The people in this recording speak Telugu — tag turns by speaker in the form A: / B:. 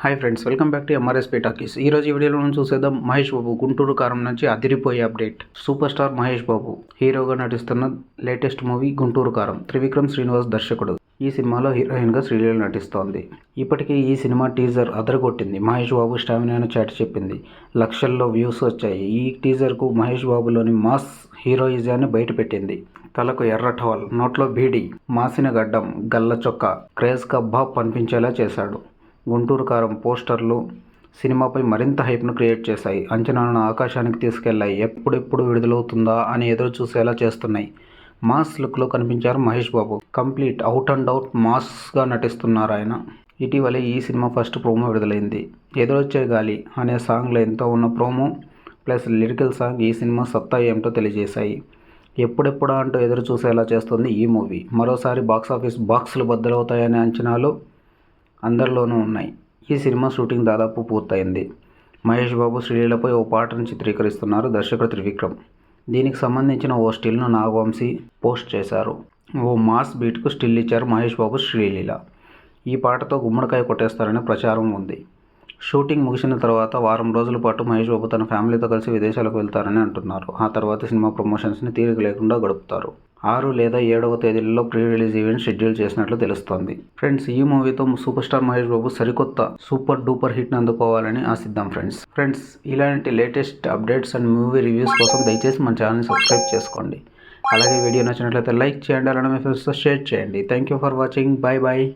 A: Hi friends, welcome back to MRSP talkies. ఈ రోజు ఈ వీడియోలో మనం చూసేద్దాం మహేష్ బాబు గుంటూరు కారం నుంచి అదిరిపోయే update. Super star Mahesh Babu హీరోగా నటిస్తున్న లేటెస్ట్ మూవీ గుంటూరు కారం. త్రివిక్రమ్ శ్రీనివాస్ దర్శకుడు. ఈ సినిమాలో హీరోయిన్గా శ్రీలీల నటిస్తోంది. ఇప్పటికే ఈ సినిమా టీజర్ అదరగొట్టింది. మహేష్ బాబు స్టామినాను చాటి చెప్పింది. లక్షల్లో వ్యూస్ వచ్చాయి. ఈ టీజర్కు మహేష్ బాబులోని మాస్ హీరోయిజాన్ని బయటపెట్టింది. తలకు ఎర్ర టవల్, నోట్లో బీడీ, మాసిన గడ్డం, గల్ల చొక్కా క్రేజ్ కబ్బా కనిపించేలా చేశాడు. గుంటూరు కారం పోస్టర్లు సినిమాపై మరింత హైప్ను క్రియేట్ చేశాయి. అంచనాలను ఆకాశానికి తీసుకెళ్లాయి. ఎప్పుడెప్పుడు విడుదలవుతుందా అని ఎదురు చూసేలా చేస్తున్నాయి. మాస్ లుక్లో కనిపించారు Mahesh Babu. Complete out and out మాస్గా నటిస్తున్నారు ఆయన. ఇటీవలే ఈ సినిమా ఫస్ట్ ప్రోమో విడుదలైంది. ఎదురొచ్చే గాలి అనే సాంగ్ లైన్తో ఉన్న ప్రోమో ప్లస్ లిరికల్ సాంగ్ ఈ సినిమా సత్తా ఏమిటో తెలియజేశాయి. ఎప్పుడెప్పుడా అంటూ ఎదురు చూసేలా చేస్తుంది ఈ మూవీ. మరోసారి బాక్సాఫీస్ బాక్సులు బద్దలవుతాయనే అంచనాలు అందరిలోనూ ఉన్నాయి. ఈ సినిమా షూటింగ్ దాదాపు పూర్తయింది. మహేష్ బాబు శ్రీలీలపై ఓ పాటను చిత్రీకరిస్తున్నారు దర్శకుడు త్రివిక్రమ్. దీనికి సంబంధించిన ఓ స్టిల్ను నాగవంశీ పోస్ట్ చేశారు. ఓ మాస్ బీట్కు స్టిల్ ఇచ్చారు మహేష్ బాబు శ్రీలీల. ఈ పాటతో గుమ్మడికాయ కొట్టేస్తారనే ప్రచారం ఉంది. షూటింగ్ ముగిసిన తర్వాత వారం రోజుల పాటు మహేష్ బాబు తన ఫ్యామిలీతో కలిసి విదేశాలకు వెళ్తారని అంటున్నారు. ఆ తర్వాత సినిమా ప్రమోషన్స్ని తీరిక లేకుండా గడుపుతారు. 6 లేదా 7వ తేదీలలో ప్రీ రిలీజ్ ఈవెంట్ షెడ్యూల్ చేసినట్లు తెలుస్తోంది. ఫ్రెండ్స్, ఈ మూవీతో సూపర్ స్టార్ మహేష్ బాబు సరికొత్త సూపర్ డూపర్ హిట్ని అందుకోవాలని ఆశిద్దాం ఫ్రెండ్స్. ఇలాంటి latest updates and movie reviews కోసం దయచేసి మన ఛానల్ని సబ్స్క్రైబ్ చేసుకోండి. అలాగే వీడియో నచ్చినట్లయితే లైక్ చేయండి. అలానే మీ ఫ్రెండ్స్తో షేర్ చేయండి. Thank you for watching. Bye.